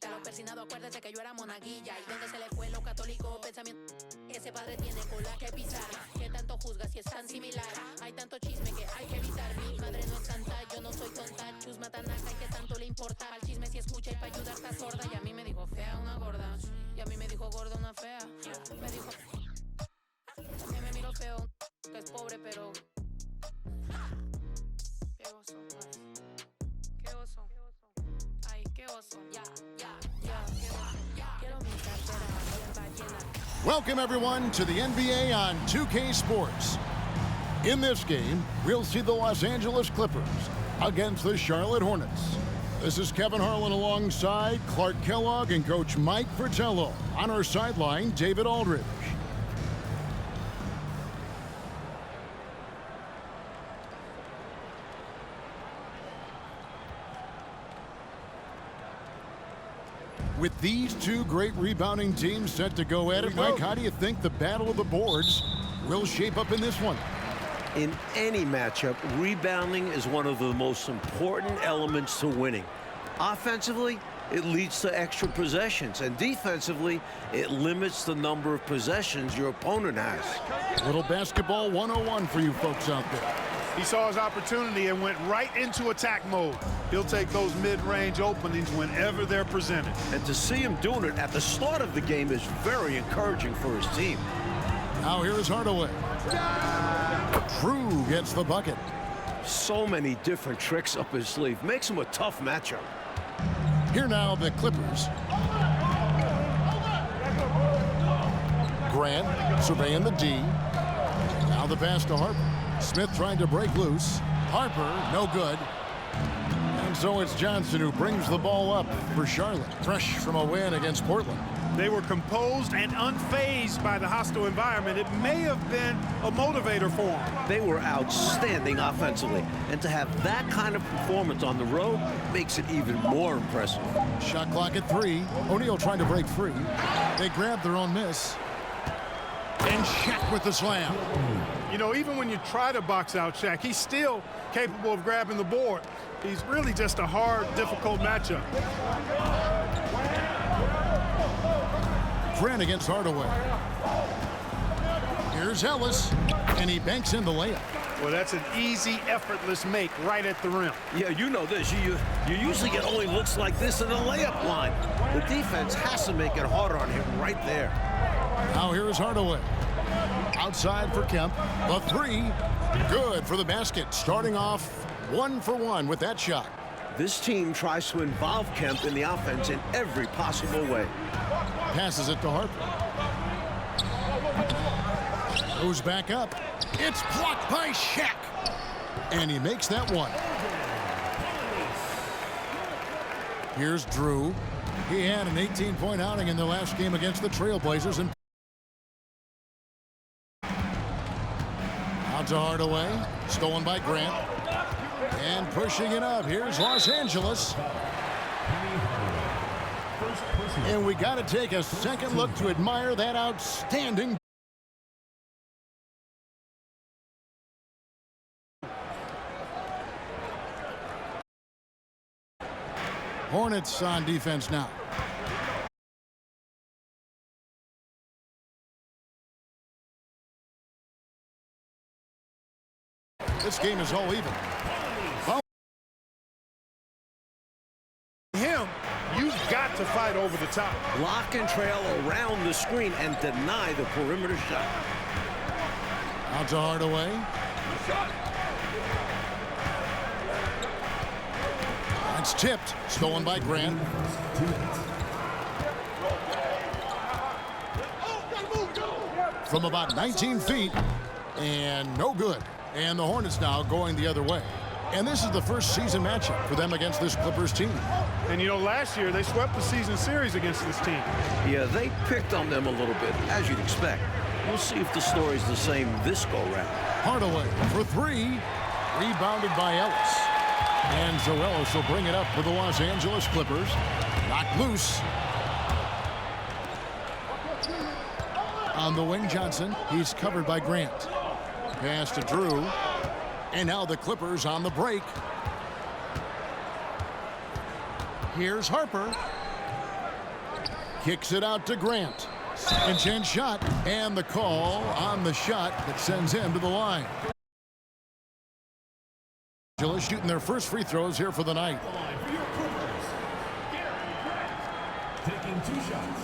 bonita. Los persinados, acuérdese que yo era monaguilla. Y donde se le fue lo católico, pensamiento. Ese padre tiene cola que pisar. Que tanto juzga si es tan similar. Hay tanto chisme que hay que evitar. Mi madre no es santa, yo no soy tonta. Chusma tanaca y que tanto le importa. Al chisme si escucha y pa' ayudar está sorda. Y a mí me dijo fea una gorda. Y a mí me dijo gorda una fea. Me dijo que me miro feo, que es pobre, pero qué oso, qué oso, ay, qué oso, ya, quiero mi cartera bien ballena. Welcome everyone to the NBA on 2K Sports. In this game, we'll see the Los Angeles Clippers against the Charlotte Hornets. This is Kevin Harlan alongside Clark Kellogg and Coach Mike Fratello. On our sideline, David Aldridge. With these two great rebounding teams set to go at it, Mike, how do you think the battle of the boards will shape up in this one? In any matchup, rebounding is one of the most important elements to winning. Offensively, it leads to extra possessions, and defensively, it limits the number of possessions your opponent has. A little basketball 101 for you folks out there. He saw his opportunity and went right into attack mode. He'll take those mid-range openings whenever they're presented. And to see him doing it at the start of the game is very encouraging for his team. Now here is Hardaway. Drew gets the bucket. So many different tricks up his sleeve. Makes him a tough matchup. Here now the Clippers. Grant surveying the D. Now the pass to Harper. Smith trying to break loose. Harper, no good. And so it's Johnson who brings the ball up for Charlotte. Fresh from a win against Portland. They were composed and unfazed by the hostile environment. It may have been a motivator for them. They were outstanding offensively. And to have that kind of performance on the road makes it even more impressive. Shot clock at 3. O'Neal trying to break free. They grab their own miss. And Shaq with the slam. You know, even when you try to box out Shaq, he's still capable of grabbing the board. He's really just a hard, difficult matchup. Grant against Hardaway. Here's Ellis, and he banks in the layup. Well, that's an easy, effortless make right at the rim. Yeah, you know this. You usually get only looks like this in the layup line. The defense has to make it harder on him right there. Now here is Hardaway. Outside for Kemp. The three. Good for the basket. Starting off 1 for 1 with that shot. This team tries to involve Kemp in the offense in every possible way. Passes it to Harper. Goes back up. It's blocked by Shaq. And he makes that one. Here's Drew. He had an 18-point outing in their last game against the Trailblazers. And out to Hardaway. Stolen by Grant. And pushing it up. Here's Los Angeles. And we got to take a second look to admire that outstanding. Hornets on defense now. This game is all even. You've got to fight over the top. Block and trail around the screen and deny the perimeter shot. Out to Hardaway. That's tipped. Stolen by Grant. From about 19 feet. And no good. And the Hornets now going the other way. And this is the first season matchup for them against this Clippers team. And, you know, last year they swept the season series against this team. Yeah, they picked on them a little bit, as you'd expect. We'll see if the story's the same this go-round. Hardaway for 3. Rebounded by Ellis. And Zorelos will bring it up for the Los Angeles Clippers. Knocked loose. On the wing, Johnson. He's covered by Grant. Pass to Drew. And now the Clippers on the break. Here's Harper. Kicks it out to Grant. Second chance shot, and the call on the shot that sends him to the line. Shooting their first free throws here for the night. Taking 2 shots.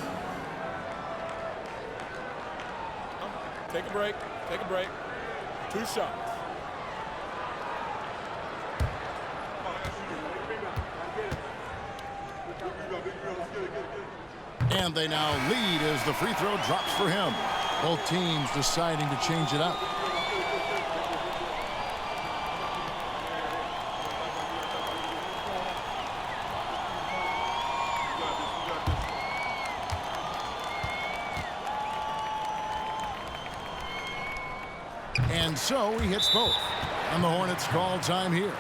Take a break. Take a break. 2 shots. And they now lead as the free throw drops for him. Both teams deciding to change it up. And so he hits both. And the Hornets call time here.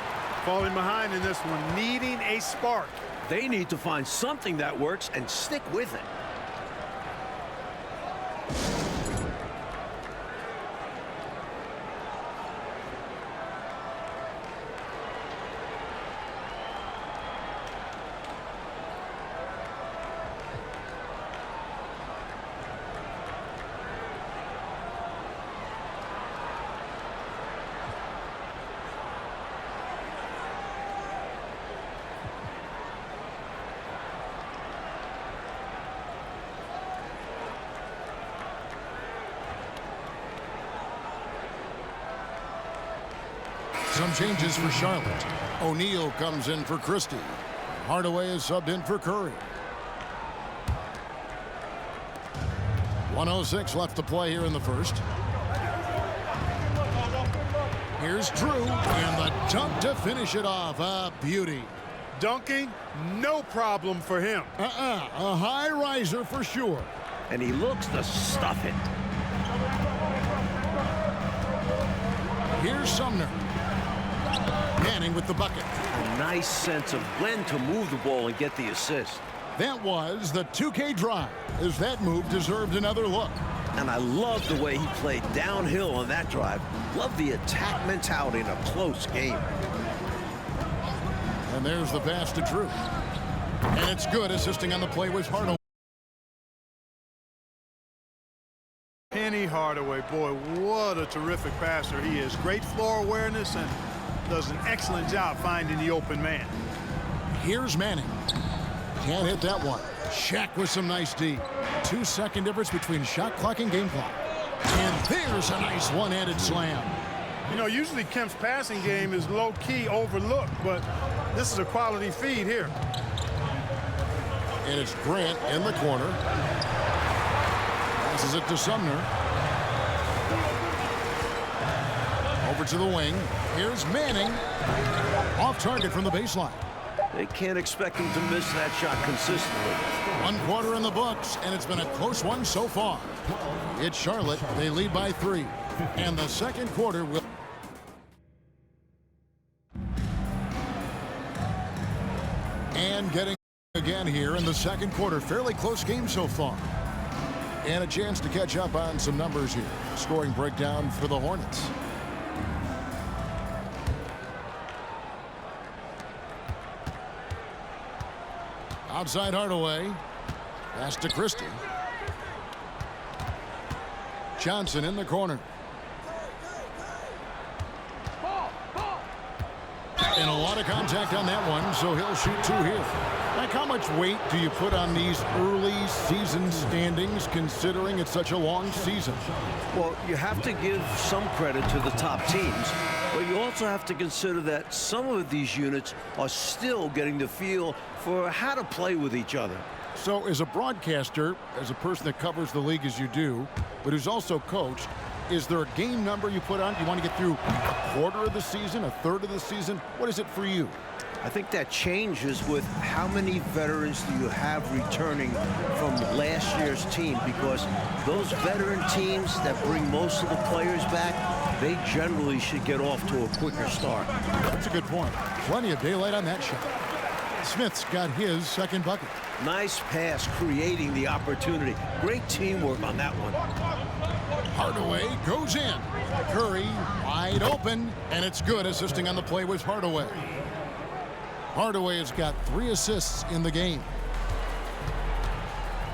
Falling behind in this one, needing a spark. They need to find something that works and stick with it. Some changes for Charlotte. O'Neal comes in for Christie. Hardaway is subbed in for Curry. 1:06 left to play here in the first. Here's Drew, and the dunk to finish it off. A beauty. Dunking, no problem for him. A high riser for sure. And he looks to stuff it. Here's Sumner. Manning with the bucket. A nice sense of when to move the ball and get the assist. That was the 2K drive, as that move deserved another look. And I love the way he played downhill on that drive. Love the attack mentality in a close game. And there's the pass to Drew. And it's good. Assisting on the play was Hardaway. Penny Hardaway, boy, what a terrific passer he is. Great floor awareness and does an excellent job finding the open man. Here's Manning. Can't hit that one. Shaq with some nice D. 2-second difference between shot clock and game clock. And there's a nice one-handed slam. You know, usually Kemp's passing game is low-key overlooked, but this is a quality feed here. And it's Grant in the corner. Passes it to Sumner. Over to the wing. Here's Manning. Off target from the baseline. They can't expect him to miss that shot consistently. 1 quarter in the books, and it's been a close one so far. It's Charlotte. They lead by 3. And the second quarter will... And getting again here in the second quarter. Fairly close game so far. And a chance to catch up on some numbers here. Scoring breakdown for the Hornets. Outside Hardaway. Pass to Christie. Johnson in the corner. And a lot of contact on that one, so he'll shoot 2 here. Like, how much weight do you put on these early season standings, considering it's such a long season? Well, you have to give some credit to the top teams, but you also have to consider that some of these units are still getting the feel for how to play with each other. So as a broadcaster, as a person that covers the league as you do, but who's also coached, is there a game number you put on? Do you want to get through a quarter of the season, a third of the season? What is it for you? I think that changes with how many veterans do you have returning from last year's team, because those veteran teams that bring most of the players back, they generally should get off to a quicker start. That's a good point. Plenty of daylight on that shot. Smith's got his second bucket. Nice pass, creating the opportunity. Great teamwork on that one. Hardaway goes in. Curry wide open, and it's good. Assisting on the play was Hardaway. Hardaway has got 3 assists in the game.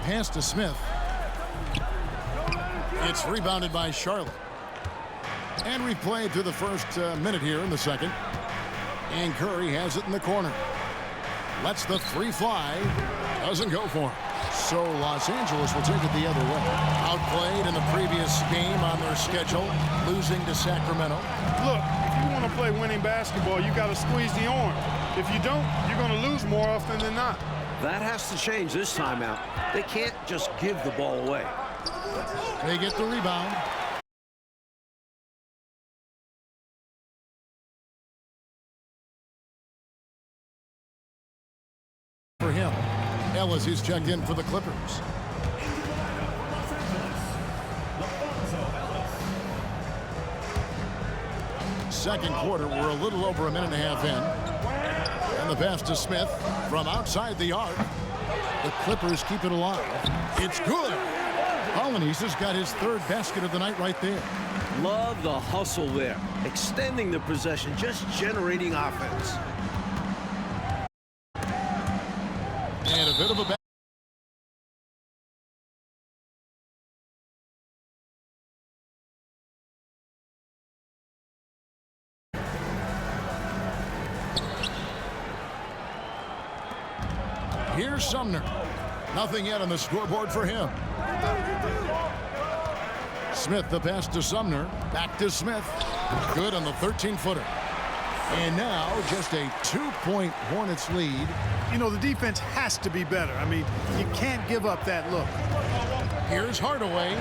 Pass to Smith. It's rebounded by Charlotte. And we've played through the first minute here in the second. And Curry has it in the corner. Lets the three fly. Doesn't go for him. So Los Angeles will take it the other way. Outplayed in the previous game on their schedule, losing to Sacramento. Look, if you want to play winning basketball, you got to squeeze the arm. If you don't, you're going to lose more often than not. That has to change this timeout. They can't just give the ball away. They get the rebound. For him, Ellis is checked in for the Clippers. Second quarter, we're a little over a minute and a half in. And the pass to Smith from outside the arc. The Clippers keep it alive. It's good. Polynice has got his third basket of the night right there. Love the hustle there. Extending the possession, just generating offense. And a bit of a Here's Sumner. Nothing yet on the scoreboard for him. Smith, the pass to Sumner. Back to Smith. Good on the 13-footer. And now just a 2-point Hornets lead. You know, the defense has to be better. I mean, you can't give up that look. Here's Hardaway.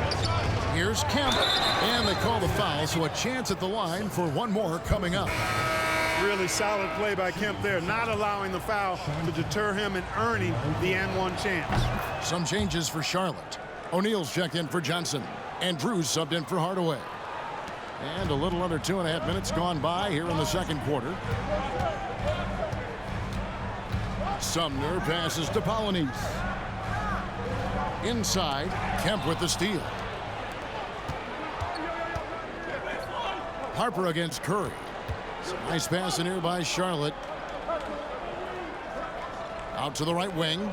Here's Kemp. And they call the foul, so a chance at the line for one more coming up. Really solid play by Kemp there, not allowing the foul to deter him and earning the and-one chance. Some changes for Charlotte. O'Neal's checked in for Johnson. And Drew's subbed in for Hardaway. And a little under 2.5 minutes gone by here in the second quarter. Sumner passes to Polynice. Inside, Kemp with the steal. Harper against Curry. Nice pass in here by Charlotte. Out to the right wing.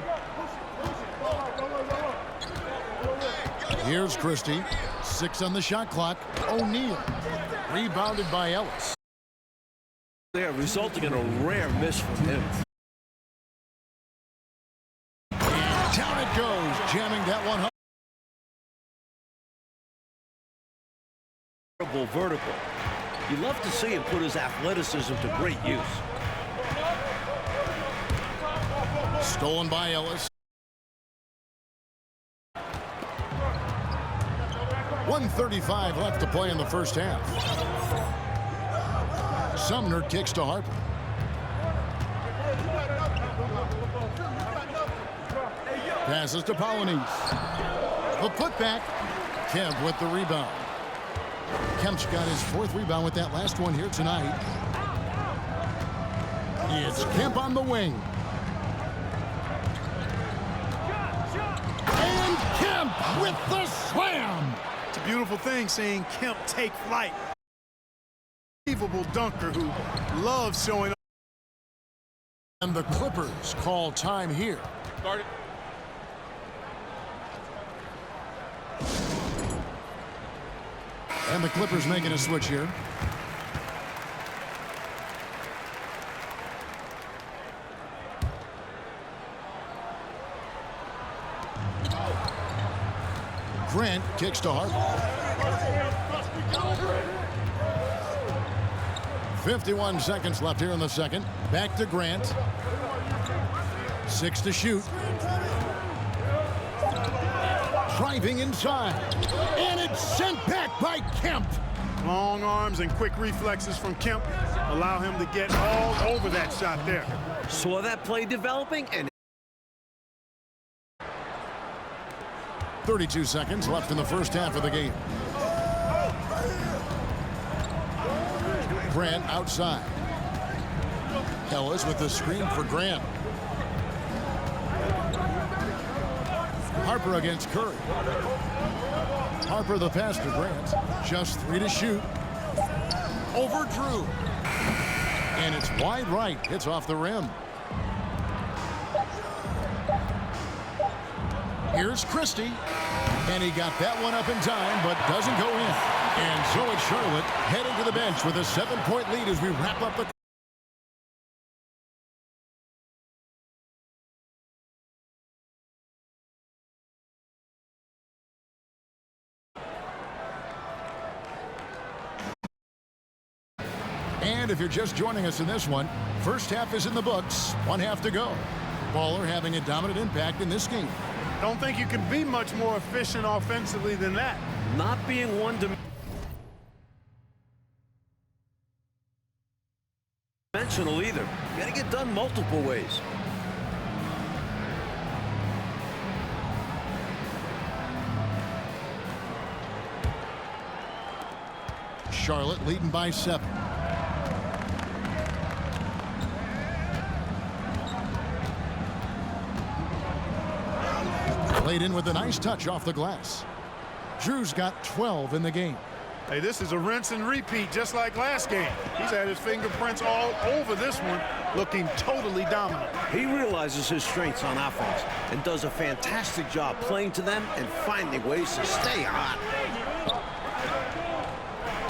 Here's Christie. 6 on the shot clock. O'Neal. Rebounded by Ellis. There, resulting in a rare miss from him. And down it goes. Jamming that one home. Vertical. You love to see him put his athleticism to great use. Stolen by Ellis. 1:35 left to play in the first half. Sumner kicks to Harper. Passes to Polynice. The putback. Kemp with the rebound. Kemp's got his 4th rebound with that last one here tonight. It's Kemp on the wing. And Kemp with the slam. It's a beautiful thing seeing Kemp take flight. Unbelievable dunker who loves showing up. And the Clippers call time here. Start it. And the Clippers making a switch here. Grant kicks to Harper. 51 seconds left here in the second. Back to Grant. 6 to shoot. Driving inside. And it's sent back by Kemp. Long arms and quick reflexes from Kemp allow him to get all over that shot there. Saw that play developing and 32 seconds left in the first half of the game. Grant outside. Ellis with the screen for Grant. Harper against Curry. Harper the pass to Grant. Just 3 to shoot. Over Drew. And it's wide right. It's off the rim. Here's Christie. And he got that one up in time, but doesn't go in. And so it's Charlotte heading to the bench with a 7-point lead as we wrap up the. And if you're just joining us in this one, first half is in the books, 1 half to go. Baller having a dominant impact in this game. Don't think you can be much more efficient offensively than that. Not being one-dimensional either. You gotta get done multiple ways. Charlotte leading by 7. Played in with a nice touch off the glass. Drew's got 12 in the game. Hey, this is a rinse and repeat just like last game. He's had his fingerprints all over this one, looking totally dominant. He realizes his strengths on offense and does a fantastic job playing to them and finding ways to stay hot.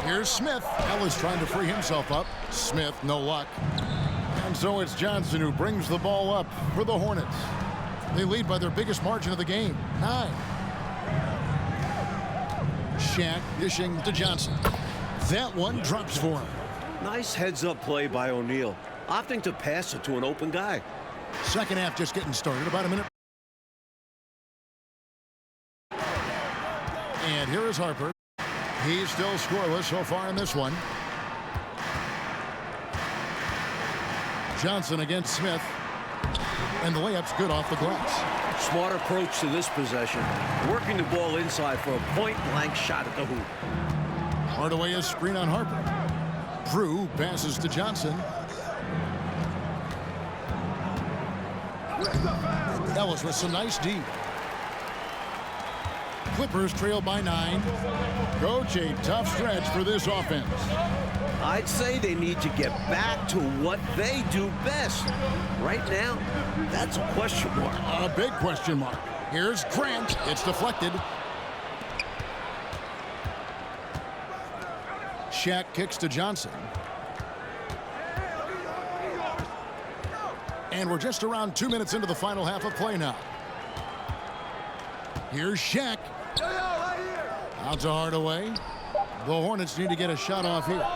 Here's Smith. Ellis trying to free himself up. Smith, no luck. And so it's Johnson who brings the ball up for the Hornets. They lead by their biggest margin of the game, 9. Shaq dishing to Johnson. That one drops for him. Nice heads-up play by O'Neal, opting to pass it to an open guy. Second half just getting started, about a minute. And here is Harper. He's still scoreless so far in this one. Johnson against Smith. And the layup's good off the glass. Smart approach to this possession, working the ball inside for a point-blank shot at the hoop. Hardaway is screen on Harper. Drew passes to Johnson. Ellis with some nice D. Clippers trail by 9. Coach, a tough stretch for this offense. I'd say they need to get back to what they do best. Right now, that's a question mark. A big question mark. Here's Grant. It's deflected. Shaq kicks to Johnson. And we're just around 2 minutes into the final half of play now. Here's Shaq. Out to Hardaway. The Hornets need to get a shot off here.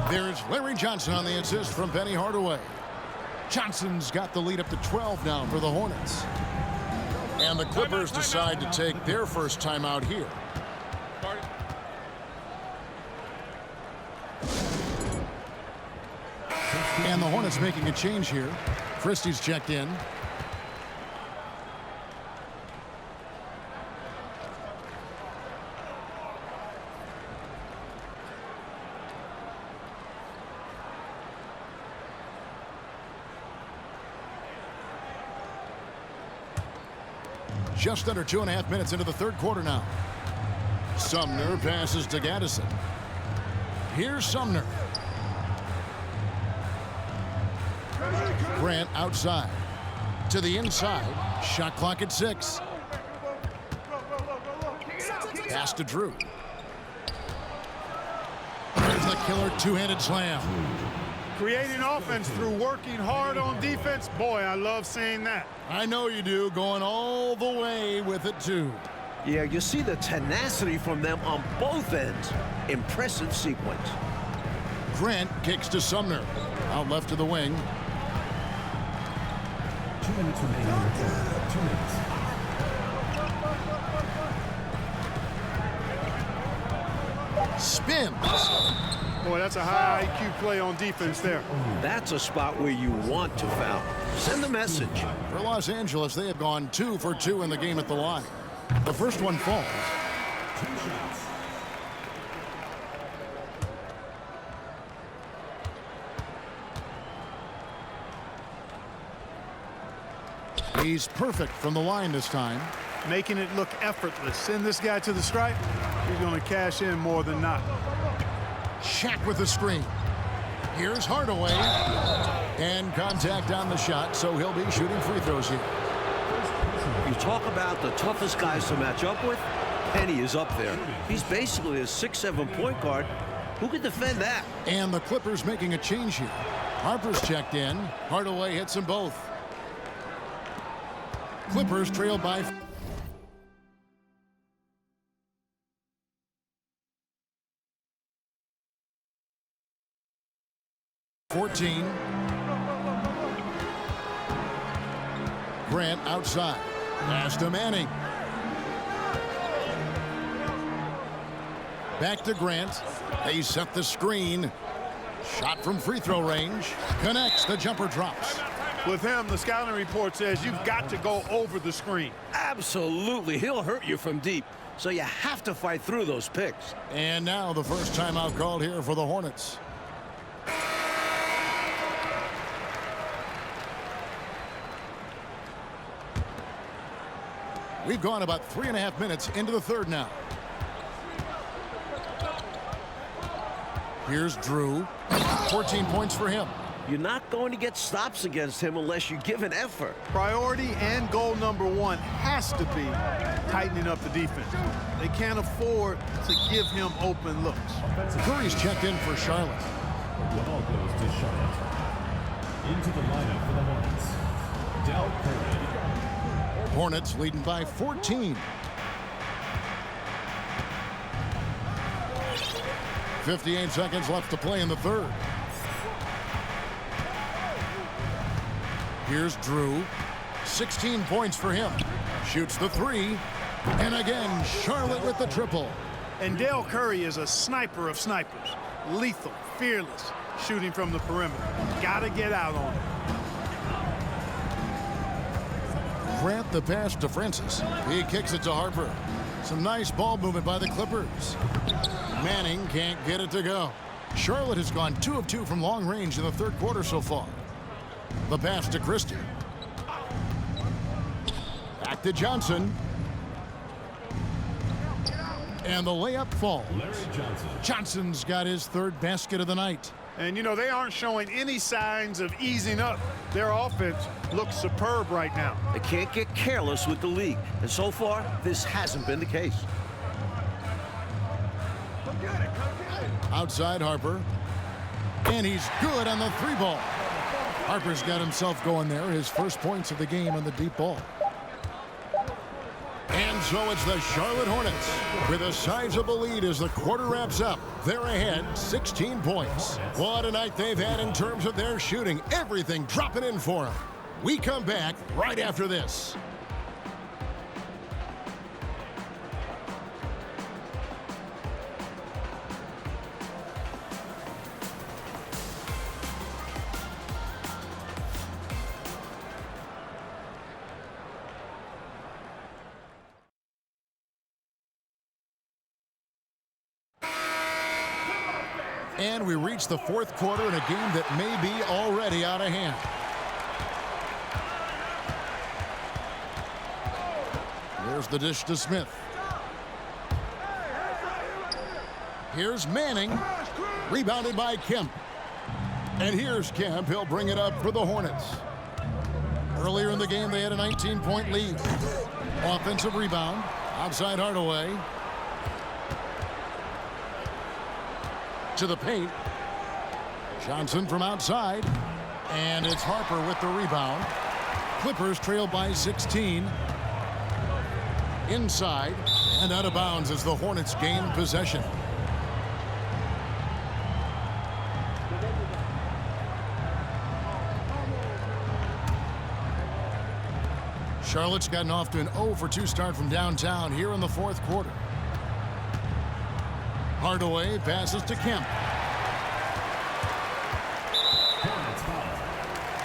There's Larry Johnson on the assist from Penny Hardaway. Johnson's got the lead up to 12 now for the Hornets. And the Clippers decide to take their first timeout here. And the Hornets making a change here. Christie's checked in. Just under 2.5 minutes into the third quarter now. Sumner passes to Gaddison. Here's Sumner. Grant outside. To the inside. Shot clock at 6. Pass to Drew. There's the killer two-handed slam. Creating offense through working hard on defense. Boy, I love seeing that. I know you do, going all the way with it, too. Yeah, you see the tenacity from them on both ends. Impressive sequence. Grant kicks to Sumner. Out left to the wing. 2 minutes remaining in the quarter. 2 minutes. Spins. Boy, that's a high IQ play on defense there. That's a spot where you want to foul. Send the message. For Los Angeles, they have gone 2 for 2 in the game at the line. The first one falls. 2 shots. He's perfect from the line this time. Making it look effortless. Send this guy to the stripe. He's going to cash in more than not. Shaq with the screen. Here's Hardaway. And contact on the shot, so he'll be shooting free throws here. You talk about the toughest guys to match up with, Penny is up there. He's basically a 6'7" point guard. Who can defend that? And the Clippers making a change here. Harper's checked in. Hardaway hits them both. Clippers trail by 14. Grant outside. Pass to Manning. Back to Grant. They set the screen. Shot from free throw range. Connects. The jumper drops. With him, the scouting report says you've got to go over the screen. Absolutely. He'll hurt you from deep. So you have to fight through those picks. And now the first timeout called here for the Hornets. We've gone about 3.5 minutes into the third now. Here's Drew. 14 points for him. You're not going to get stops against him unless you give an effort. Priority and goal number one has to be tightening up the defense. They can't afford to give him open looks. Curry's checked in for Charlotte. The ball goes to Charlotte. Into the lineup for the Hornets, Del Curry. Hornets leading by 14. 58 seconds left to play in the third. Here's Drew. 16 points for him. Shoots the three. And again, Charlotte with the triple. And Del Curry is a sniper of snipers. Lethal, fearless, shooting from the perimeter. Gotta get out on him. Grant the pass to Francis. He kicks it to Harper. Some nice ball movement by the Clippers. Manning can't get it to go. Charlotte has gone 2 of 2 from long range in the third quarter so far. The pass to Christie. Back to Johnson. And the layup falls. Larry Johnson. Johnson's got his third basket of the night. And, you know, they aren't showing any signs of easing up. Their offense looks superb right now. They can't get careless with the league. And so far, this hasn't been the case. Outside Harper. And he's good on the three ball. Harper's got himself going there. His first points of the game on the deep ball. And so it's the Charlotte Hornets with a sizable lead as the quarter wraps up. They're ahead 16 points. What a night they've had in terms of their shooting. Everything dropping in for them. We come back right after this. And we reach the fourth quarter in a game that may be already out of hand. There's the dish to Smith. Here's Manning. Rebounded by Kemp. And here's Kemp. He'll bring it up for the Hornets. Earlier in the game, they had a 19-point lead. Offensive rebound. Outside Hardaway. To the paint. Johnson from outside. And it's Harper with the rebound. Clippers trail by 16. Inside and out of bounds as the Hornets gain possession. Charlotte's gotten off to an 0 for 2 start from downtown here in the fourth quarter. Hardaway passes to Kemp. Hornets foul.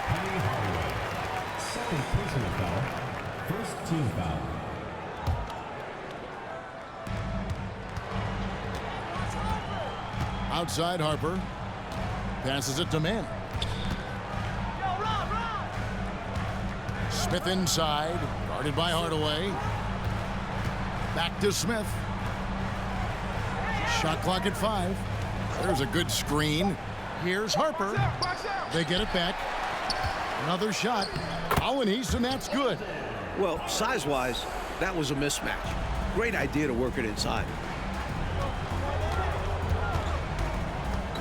Penny Hardaway. Second personal foul. First team foul. Outside Harper. Passes it to Manning. Smith inside. Guarded by Hardaway. Back to Smith. Shot clock at 5. There's a good screen. Here's Harper. They get it back. Another shot. Allen East, and that's good. Well, size-wise, that was a mismatch. Great idea to work it inside.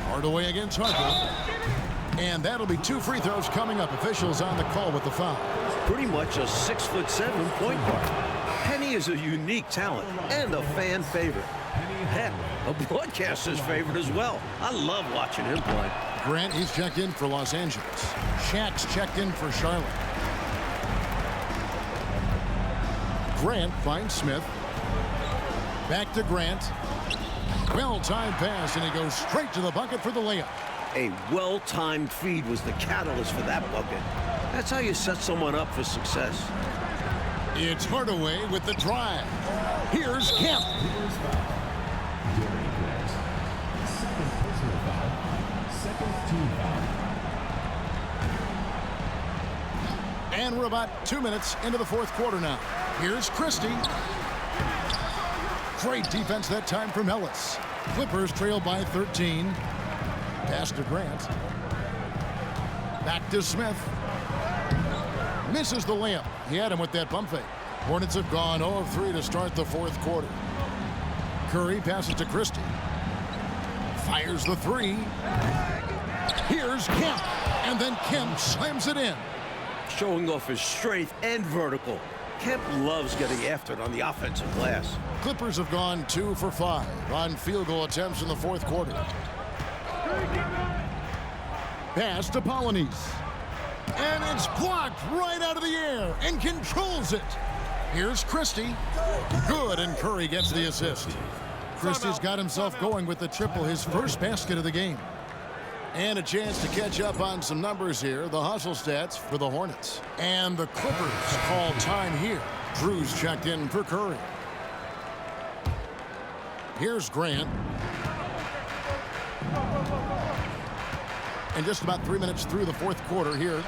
Hardaway against Harper. And that'll be 2 free throws coming up. Officials on the call with the foul. Pretty much a 6'7" point guard. Penny is a unique talent and a fan favorite. Heck, a broadcaster's favorite as well. I love watching him play. Grant, he's checked in for Los Angeles. Shaq's checked in for Charlotte. Grant finds Smith. Back to Grant. Well-timed pass, and he goes straight to the bucket for the layup. A well-timed feed was the catalyst for that bucket. That's how you set someone up for success. It's Hardaway with the drive. Here's Kemp. Jeremy Grant. Second personal foul. Second team foul. And we're about 2 minutes into the fourth quarter now. Here's Christie. Great defense that time from Ellis. Clippers trail by 13. Pass to Grant. Back to Smith. Misses the layup. He had him with that pump fake. Hornets have gone 0 of 3 to start the fourth quarter. Curry passes to Christie. Fires the three. Here's Kemp. And then Kemp slams it in. Showing off his strength and vertical. Kemp loves getting after it on the offensive glass. Clippers have gone 2 for 5 on field goal attempts in the fourth quarter. Pass to Polynice. And it's blocked right out of the air and controls it. Here's Christie. Good, and Curry gets the assist. Christie's got himself going with the triple, his first basket of the game. And a chance to catch up on some numbers here. The hustle stats for the Hornets. And the Clippers call time here. Drew's checked in for Curry. Here's Grant. And just about 3 minutes through the fourth quarter here.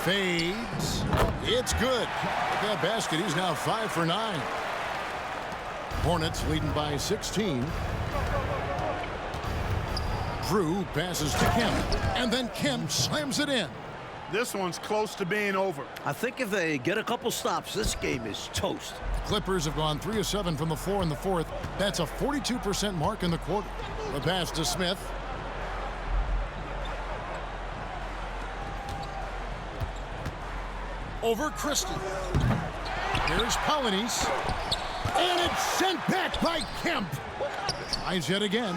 Fades. It's good. With that basket, he's now 5 for 9. Hornets leading by 16. Drew passes to Kemp, and then Kemp slams it in. This one's close to being over. I think if they get a couple stops, this game is toast. The Clippers have gone 3 of 7 from the floor in the fourth. That's a 42% mark in the quarter. The pass to Smith. Over Christie. Here's Polynice. And it's sent back by Kemp. Tries yet again.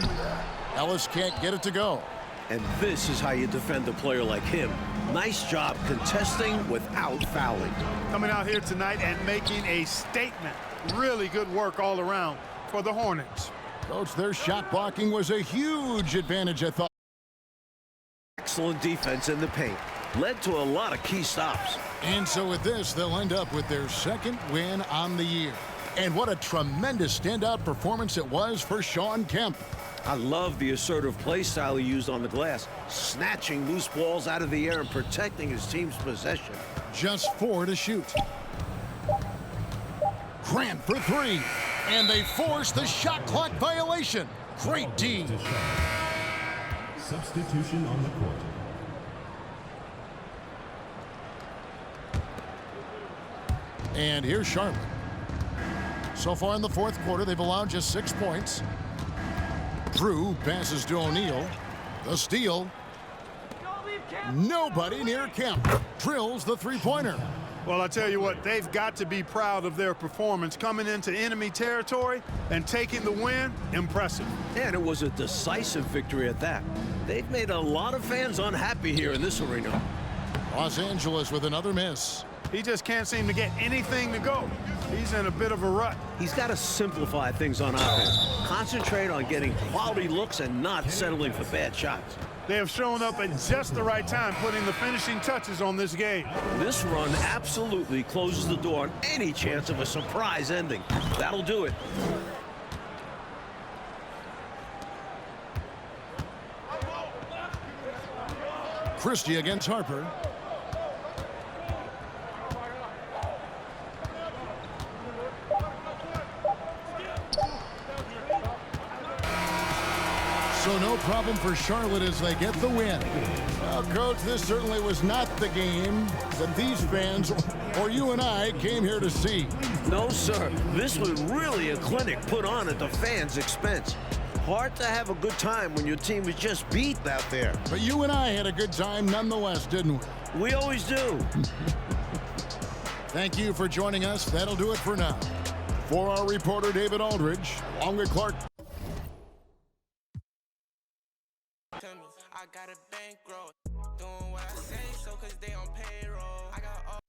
Ellis can't get it to go. And this is how you defend a player like him. Nice job contesting without fouling. Coming out here tonight and making a statement. Really good work all around for the Hornets. Coach, their shot blocking was a huge advantage, I thought. Excellent defense in the paint. Led to a lot of key stops. And so with this, they'll end up with their second win on the year. And what a tremendous standout performance it was for Shawn Kemp. I love the assertive play style he used on the glass, snatching loose balls out of the air and protecting his team's possession. Just 4 to shoot. Grant for 3. And they force the shot clock violation. Great D. Substitution on the court. And here's Charlotte. So far in the fourth quarter, they've allowed just 6 points. Drew passes to O'Neal. The steal. Nobody near Kemp. Drills the three-pointer. Well, I tell you what, they've got to be proud of their performance coming into enemy territory and taking the win. Impressive. And it was a decisive victory at that. They've made a lot of fans unhappy here in this arena. Los Angeles with another miss. He just can't seem to get anything to go. He's in a bit of a rut. He's got to simplify things on offense. Concentrate on getting quality looks and not settling for bad shots. They have shown up at just the right time, putting the finishing touches on this game. This run absolutely closes the door on any chance of a surprise ending. That'll do it. Christie against Harper. So no problem for Charlotte as they get the win. Well, Coach, this certainly was not the game that these fans or you and I came here to see. No, sir. This was really a clinic put on at the fans' expense. Hard to have a good time when your team is just beat out there. But you and I had a good time nonetheless, didn't we? We always do. Thank you for joining us. That'll do it for now. For our reporter, David Aldridge, along with Clark. I got a bankroll, doing what I say so cause they on payroll. I got all